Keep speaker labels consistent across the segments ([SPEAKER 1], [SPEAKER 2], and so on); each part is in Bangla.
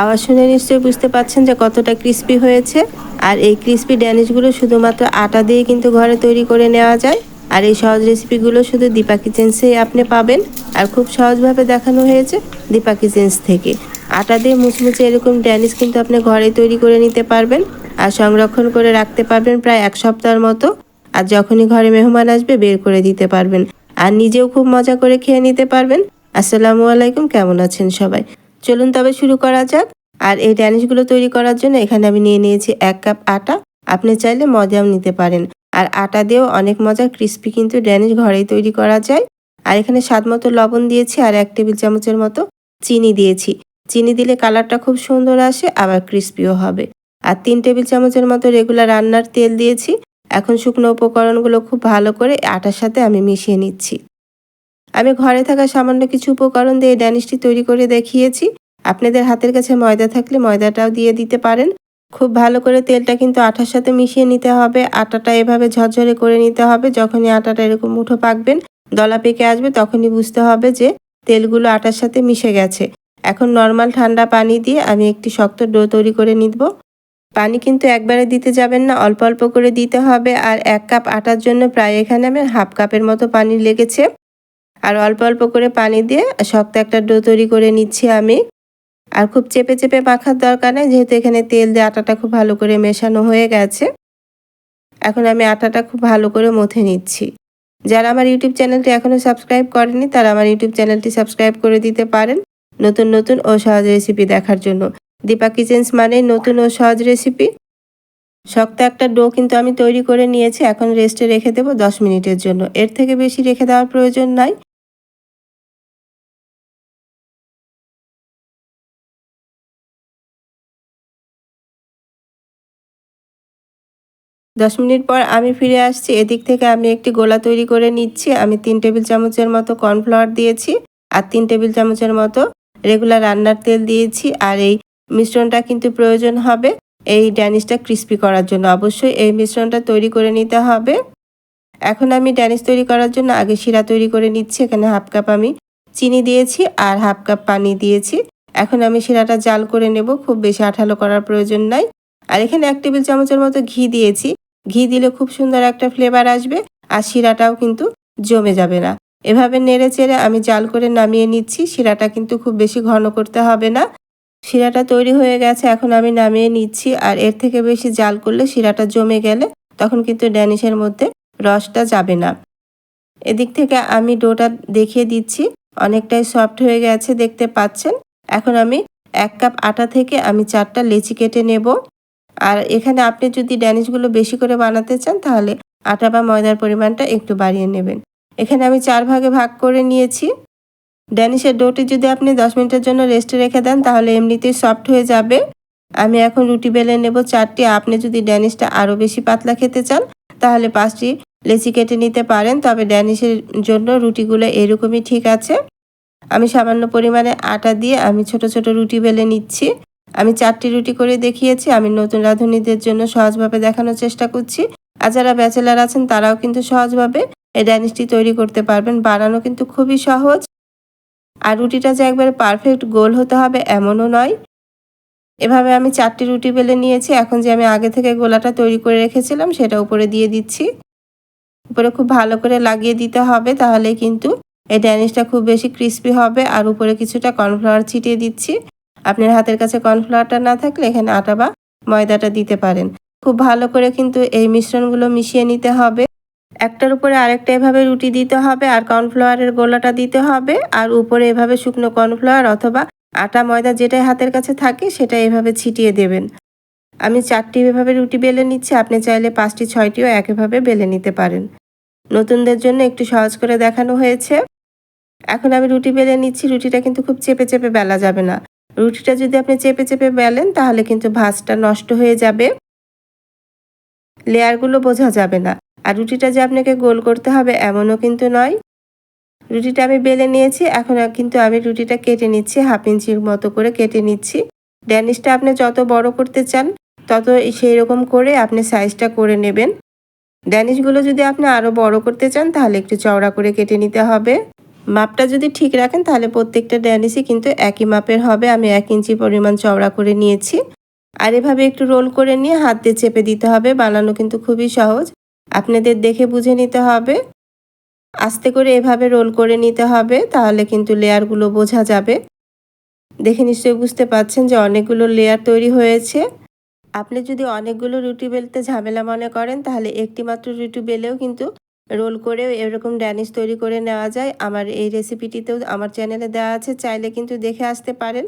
[SPEAKER 1] আওয়াজ শুনে নিশ্চয়ই বুঝতে পারছেন যে কতটা ক্রিস্পি হয়েছে। আর এই ক্রিস্পি ড্যানিশগুলো শুধুমাত্র আটা দিয়ে কিন্তু ঘরে তৈরি করে নেওয়া যায়। আর এই সহজ রেসিপিগুলো শুধু দীপা কিচেন্সেই আপনি পাবেন। আর খুব সহজভাবে দেখানো হয়েছে দীপা কিচেন্স থেকে। আটা দিয়ে মুচমুচে এরকম ড্যানিশ কিন্তু আপনি ঘরে তৈরি করে নিতে পারবেন আর সংরক্ষণ করে রাখতে পারবেন প্রায় 1 সপ্তাহের মতো। আর যখনই ঘরে মেহমান আসবে বের করে দিতে পারবেন আর নিজেও খুব মজা করে খেয়ে নিতে পারবেন। আসসালামু আলাইকুম, কেমন আছেন সবাই? চলুন তবে শুরু করা যাক। আর এই ড্যানিশগুলো তৈরি করার জন্য এখানে আমি নিয়ে নিয়েছি 1 কাপ আটা। আপনি চাইলে ময়দাও নিতে পারেন। আর আটা দিয়েও অনেক মজার ক্রিস্পি কিন্তু ড্যানিশ ঘরেই তৈরি করা যায়। আর এখানে স্বাদ মতো লবণ দিয়েছি আর 1 টেবিল চামচের মতো চিনি দিয়েছি। চিনি দিলে কালারটা খুব সুন্দর আসে, আবার ক্রিস্পিও হবে। আর 3 টেবিল চামচের মতো রেগুলার রান্নার তেল দিয়েছি। এখন শুকনো উপকরণগুলো খুব ভালো করে আটার সাথে আমি মিশিয়ে নিচ্ছি। আমি ঘরে থাকা সামান্য কিছু উপকরণ দিয়ে ড্যানিশটি তৈরি করে দেখিয়েছি। আপনাদের হাতের কাছে ময়দা থাকলে ময়দাটাও দিয়ে দিতে পারেন। খুব ভালো করে তেলটা কিন্তু আটার সাথে মিশিয়ে নিতে হবে। আটাটা এভাবে ঝরঝরে করে নিতে হবে। যখনই আটাটা এরকম মুঠো পাকবেন, দলা পেকে আসবে, তখনই বুঝতে হবে যে তেলগুলো আটার সাথে মিশে গেছে। এখন নর্মাল ঠান্ডা পানি দিয়ে আমি একটি শক্ত ডো তৈরি করে নিব। পানি কিন্তু একবারে দিতে যাবেন না, অল্প অল্প করে দিতে হবে। আর 1 কাপ আটার জন্য প্রায় এখানে আমার হাফ কাপের মতো পানি লেগেছে। আর অল্প অল্প করে পানি দিয়ে শক্ত একটা ডো তৈরি করে নিচ্ছি আমি। আর খুব চেপে চেপে মাখার দরকার নেই, যেহেতু এখানে তেল দিয়ে আটাটা খুব ভালো করে মেশানো হয়ে গেছে। এখন আমি আটাটা খুব ভালো করে মথে নিচ্ছি। যারা আমার ইউটিউব চ্যানেলটি এখনও সাবস্ক্রাইব করেনি তারা আমার ইউটিউব চ্যানেলটি সাবস্ক্রাইব করে দিতে পারেন নতুন নতুন ও সহজ রেসিপি দেখার জন্য। দীপা কিচেন্স মানে নতুন ও সহজ রেসিপি। শক্ত একটা ডো কিন্তু আমি তৈরি করে নিয়েছি। এখন রেস্টে রেখে দেবো 10 মিনিটের জন্য। এর থেকে বেশি রেখে দেওয়ার প্রয়োজন নাই। 10 মিনিট পর আমি ফিরে আসছি। এদিক থেকে আমি একটি গোলা তৈরি করে নিচ্ছি। আমি 3 টেবিল চামচের মতো কর্নফ্লাওয়ার দিয়েছি আর 3 টেবিল চামচের মতো রেগুলার রান্নার তেল দিয়েছি। আর এই মিশ্রণটা কিন্তু প্রয়োজন হবে এই ড্যানিশটা ক্রিস্পি করার জন্য। অবশ্যই এই মিশ্রণটা তৈরি করে নিতে হবে। এখন আমি ড্যানিশ তৈরি করার জন্য আগে শিরা তৈরি করে নিচ্ছি। এখানে হাফ কাপ আমি চিনি দিয়েছি আর হাফ কাপ পানি দিয়েছি। এখন আমি শিরাটা জাল করে নেব, খুব বেশি আঠালো করার প্রয়োজন নাই। আর এখানে 1 টেবিল চামচের মতো ঘি দিয়েছি। ঘি দিলে খুব সুন্দর একটা ফ্লেভার আসবে আর শিরাটাও কিন্তু জমে যাবে না। এভাবে নেড়ে চেড়ে আমি জাল করে নামিয়ে নিচ্ছি। শিরাটা কিন্তু খুব বেশি ঘন করতে হবে না। শিরাটা তৈরি হয়ে গেছে, এখন আমি নামিয়ে নিচ্ছি। আর এর থেকে বেশি জাল করলে শিরাটা জমে গেলে তখন কিন্তু ড্যানিশের মধ্যে রসটা যাবে না। এদিক থেকে আমি ডোটা দেখিয়ে দিচ্ছি, অনেকটাই সফট হয়ে গেছে দেখতে পাচ্ছেন। এখন আমি 1 কাপ আটা থেকে আমি 4টা লেচি কেটে নেব। আর এখানে আপনি যদি ড্যানিশগুলো বেশি করে বানাতে চান তাহলে আটা বা ময়দার পরিমাণটা একটু বাড়িয়ে নেবেন। এখানে আমি 4 ভাগে ভাগ করে নিয়েছি। ড্যানিশের ডোটি যদি আপনি 10 মিনিটের জন্য রেস্টে রেখে দেন তাহলে এমনিতেই সফট হয়ে যাবে। আমি এখন রুটি বেলে নেব 4টি। আপনি যদি ড্যানিশটা আরও বেশি পাতলা খেতে চান তাহলে 5টি লেচি কেটে নিতে পারেন, তবে ড্যানিশের জন্য রুটিগুলো এরকমই ঠিক আছে। আমি সামান্য পরিমাণে আটা দিয়ে আমি ছোট ছোট রুটি বেলে নিচ্ছি। আমি 4টি রুটি করে দেখিয়েছি। আমি নতুন রাঁধুনিদের জন্য সহজভাবে দেখানোর চেষ্টা করছি। আর যারা ব্যাচেলার আছেন তারাও কিন্তু সহজভাবে এই ড্যানিশটি তৈরি করতে পারবেন। বানানো কিন্তু খুবই সহজ। আর রুটিটা যে একবারে পারফেক্ট গোল হতে হবে এমনও নয়। এভাবে আমি 4টি রুটি বেলে নিয়েছি। এখন যে আমি আগে থেকে গোলাটা তৈরি করে রেখেছিলাম সেটা উপরে দিয়ে দিচ্ছি। উপরে খুব ভালো করে লাগিয়ে দিতে হবে, তাহলে কিন্তু এই ড্যানিশটা খুব বেশি ক্রিস্পি হবে। আর উপরে কিছুটা কর্নফ্লাওয়ার ছিটিয়ে দিচ্ছি। আপনার হাতের কাছে কর্নফ্লাওয়ারটা না থাকলে এখানে আটা বা ময়দাটা দিতে পারেন। খুব ভালো করে কিন্তু এই মিশ্রণগুলো মিশিয়ে নিতে হবে। একটার উপরে আরেকটা এভাবে রুটি দিতে হবে আর কর্নফ্লাওয়ারের গোলাটা দিতে হবে। আর উপরে এভাবে শুকনো কর্নফ্লাওয়ার অথবা আটা ময়দা যেটাই হাতের কাছে থাকে সেটা এভাবে ছিটিয়ে দেবেন। আমি 4টি এভাবে রুটি বেলে নিচ্ছি। আপনি চাইলে 5টি 6টিও একইভাবে বেলে নিতে পারেন। নতুনদের জন্য একটু সহজ করে দেখানো হয়েছে। এখন আমি রুটি বেলে নিচ্ছি। রুটিটা কিন্তু খুব চেপে চেপে বেলা যাবে না। রুটিটা যদি আপনি চেপে চেপে বেলেন তাহলে কিন্তু ভাঁজটা নষ্ট হয়ে যাবে, লেয়ারগুলো বোঝা যাবে না। আর রুটিটা যে আপনাকে গোল করতে হবে এমনও কিন্তু নয়। রুটিটা আমি বেলে নিয়েছি। এখন কিন্তু আমি রুটিটা কেটে নিচ্ছি, 1/2 ইঞ্চির মতো করে কেটে নিচ্ছি। ড্যানিশটা আপনি যত বড় করতে চান তত সেই রকম করে আপনি সাইজটা করে নেবেন। ড্যানিশগুলো যদি আপনি আরও বড় করতে চান তাহলে একটু চওড়া করে কেটে নিতে হবে। মাপটা যদি ঠিক রাখেন তাহলে প্রত্যেকটা ড্যানিশই কিন্তু একই মাপের হবে। আমি 1 ইঞ্চি পরিমাণ চওড়া করে নিয়েছি। আর এভাবে একটু রোল করে নিয়ে হাত দিয়ে চেপে দিতে হবে। বানানো কিন্তু খুবই সহজ। আপনাদের দেখে বুঝে নিতে হবে। আস্তে করে এভাবে রোল করে নিতে হবে, তাহলে কিন্তু লেয়ারগুলো বোঝা যাবে। দেখে নিশ্চয়ই বুঝতে পারছেন যে অনেকগুলো লেয়ার তৈরি হয়েছে। আপনি যদি অনেকগুলো রুটি বেলতে ঝামেলা মনে করেন তাহলে একটি মাত্র রুটি বেলেও কিন্তু রোল করেও এরকম ড্যানিশ তৈরি করে নেওয়া যায়। আমার এই রেসিপিটিতেও আমার চ্যানেলে দেওয়া আছে, চাইলে কিন্তু দেখে আসতে পারেন।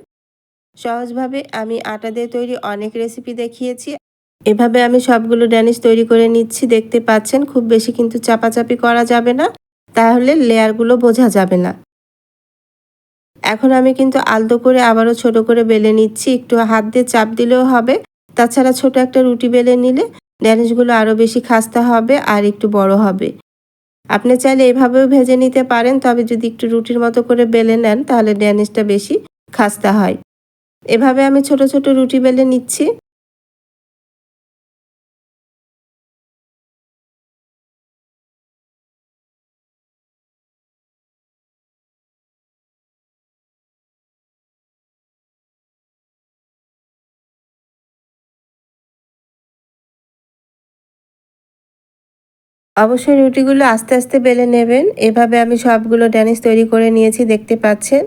[SPEAKER 1] সহজভাবে আমি আটা দিয়ে তৈরি অনেক রেসিপি দেখিয়েছি। এভাবে আমি সবগুলো ড্যানিশ তৈরি করে নিচ্ছি, দেখতে পাচ্ছেন। খুব বেশি কিন্তু চাপাচাপি করা যাবে না, তাহলে লেয়ারগুলো বোঝা যাবে না। এখন আমি কিন্তু আলতো করে আবারও ছোট করে বেলে নিচ্ছি। একটু হাত দিয়ে চাপ দিলেও হবে। তাছাড়া ছোট একটা রুটি বেলে নিলে ড্যানিশগুলো আরও বেশি খাস্তা হবে আর একটু বড় হবে। আপনি চাইলে এভাবেও ভেজে নিতে পারেন, তবে যদি একটু রুটির মতো করে বেলে নেন তাহলে ড্যানিশটা বেশি খাস্তা হয়। এভাবে আমি ছোট ছোট রুটি বেলে নিচ্ছি। অবশ্যই রুটিগুলো আস্তে আস্তে বেলে নেবেন। এভাবে আমি সবগুলো ড্যানিশ তৈরি করে নিয়েছি, দেখতে পাচ্ছেন।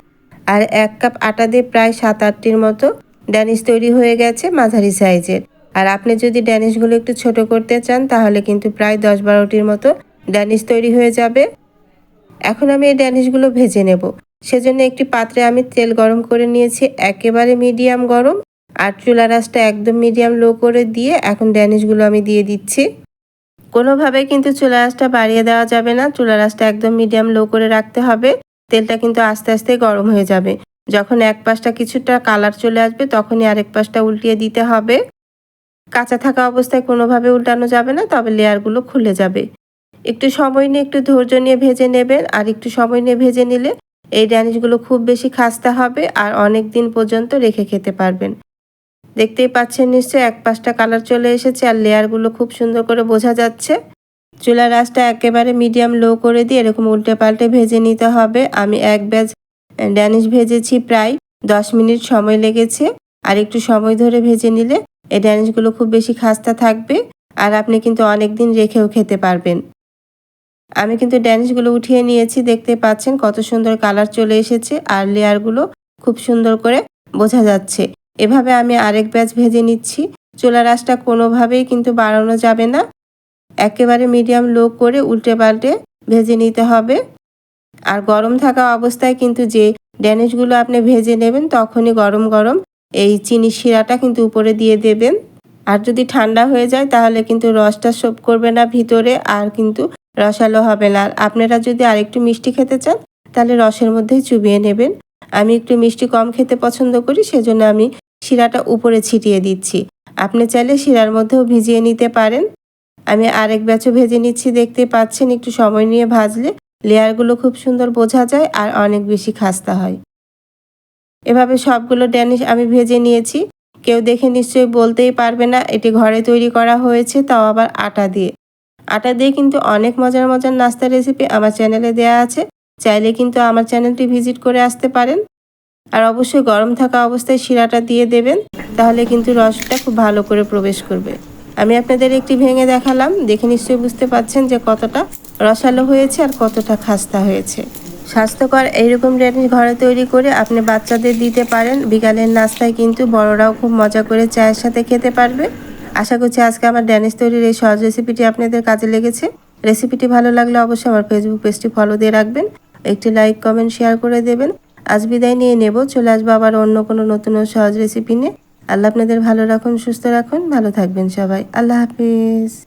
[SPEAKER 1] আর 1 কাপ আটা দিয়ে প্রায় 7-8টির মতো ড্যানিশ তৈরি হয়ে গেছে মাঝারি সাইজের। আর আপনি যদি ড্যানিশগুলো একটু ছোট করতে চান তাহলে কিন্তু প্রায় 10-12টির মতো ড্যানিশ তৈরি হয়ে যাবে। এখন আমি এই ড্যানিশগুলো ভেজে নেব। সেজন্য একটি পাত্রে আমি তেল গরম করে নিয়েছি, একেবারে মিডিয়াম গরম। আর চুলার আঁচটা একদম মিডিয়াম লো করে দিয়ে এখন ড্যানিশগুলো আমি দিয়ে দিচ্ছি। কোনোভাবেই কিন্তু চুলার আঁচটা বাড়িয়ে দেওয়া যাবে না। চুলার আঁচটা একদম মিডিয়াম লো করে রাখতে হবে। তেলটা কিন্তু আস্তে আস্তে গরম হয়ে যাবে। যখন এক পাশটা কিছুটা কালার চলে আসবে তখনই আরেক পাশটা উল্টিয়ে দিতে হবে। কাঁচা থাকা অবস্থায় কোনোভাবে উল্টানো যাবে না, তবে লেয়ারগুলো খুলে যাবে। একটু সময় নিয়ে একটু ধৈর্য নিয়ে ভেজে নেবেন। আর একটু সময় নিয়ে ভেজে নিলে এই ড্যানিশগুলো খুব বেশি খাস্তা হবে আর অনেক দিন পর্যন্ত রেখে খেতে পারবেন। দেখতেই পাচ্ছেন নিশ্চয়ই এক পাশটা কালার চলে এসেছে আর লেয়ারগুলো খুব সুন্দর করে বোঝা যাচ্ছে। চুলার আঁচটা একেবারে মিডিয়াম লো করে দিয়ে এরকম উল্টে পাল্টে ভেজে নিতে হবে। আমি এক ব্যাচ ড্যানিশ ভেজেছি, প্রায় 10 মিনিট সময় লেগেছে। আর একটু সময় ধরে ভেজে নিলে এই ড্যানিশগুলো খুব বেশি খাস্তা থাকবে আর আপনি কিন্তু অনেক দিন রেখেও খেতে পারবেন। আমি কিন্তু ড্যানিশগুলো উঠিয়ে নিয়েছি, দেখতে পাচ্ছেন কত সুন্দর কালার চলে এসেছে আর লেয়ারগুলো খুব সুন্দর করে বোঝা যাচ্ছে। এভাবে আমি আরেক ব্যাচ ভেজে নিচ্ছি। চুলার আঁচটা কোনোভাবেই কিন্তু বাড়ানো যাবে না, একেবারে মিডিয়াম লো করে উল্টে পাল্টে ভেজে নিতে হবে। আর গরম থাকা অবস্থায় কিন্তু যে ড্যানিশগুলো আপনি ভেজে নেবেন তখনই গরম গরম এই চিনির শিরাটা কিন্তু উপরে দিয়ে দেবেন। আর যদি ঠান্ডা হয়ে যায় তাহলে কিন্তু রসটা শোপ করবে না ভিতরে, আর কিন্তু রসালো হবে না। আর আপনারা যদি আরেকটু মিষ্টি খেতে চান তাহলে রসের মধ্যেই চুবিয়ে নেবেন। আমি একটু মিষ্টি কম খেতে পছন্দ করি, সেজন্য আমি শিরাটা উপরে ছিটিয়ে দিচ্ছি। আপনি চাইলে শিরার মধ্যেও ভিজিয়ে নিতে পারেন। আমি আরেক ব্যাচও ভেজে নিচ্ছি, দেখতে পাচ্ছেন। একটু সময় নিয়ে ভাজলে লেয়ারগুলো খুব সুন্দর বোঝা যায় আর অনেক বেশি খাস্তা হয়। এভাবে সবগুলো ড্যানিশ আমি ভেজে নিয়েছি। কেউ দেখে নিশ্চয়ই বলতেই পারবে না এটি ঘরে তৈরি করা হয়েছে, তাও আবার আটা দিয়ে। আটা দিয়ে কিন্তু অনেক মজার মজার নাস্তার রেসিপি আমার চ্যানেলে দেয়া আছে, চাইলে কিন্তু আমার চ্যানেলটি ভিজিট করে আসতে পারেন। আর অবশ্যই গরম থাকা অবস্থায় শিরাটা দিয়ে দেবেন, তাহলে কিন্তু রসটা খুব ভালো করে প্রবেশ করবে। আমি আপনাদের একটি ভেঙে দেখালাম, দেখে নিশ্চয়ই বুঝতে পারছেন যে কতটা রসালো হয়েছে আর কতটা খাস্তা হয়েছে। স্বাস্থ্যকর এইরকম ড্যানিশ ঘরে তৈরি করে আপনি বাচ্চাদের দিতে পারেন। বিকালের নাস্তায় কিন্তু বড়রাও খুব মজা করে চায়ের সাথে খেতে পারবে। আশা করছি আজকে আমার ড্যানিশ তৈরির এই সহজ রেসিপিটি আপনাদের কাজে লেগেছে। রেসিপিটি ভালো লাগলে অবশ্যই আমার ফেসবুক পেজটি ফলো দিয়ে রাখবেন, একটি লাইক কমেন্ট শেয়ার করে দেবেন। আজ বিদায় নিয়ে নেব, চলে আসবো আবার অন্য কোনো নতুন ও সহজ রেসিপি নিয়ে। আল্লাহ আপনাদের ভালো রাখুন, সুস্থ রাখুন, ভালো থাকবেন সবাই। আল্লাহ হাফিজ।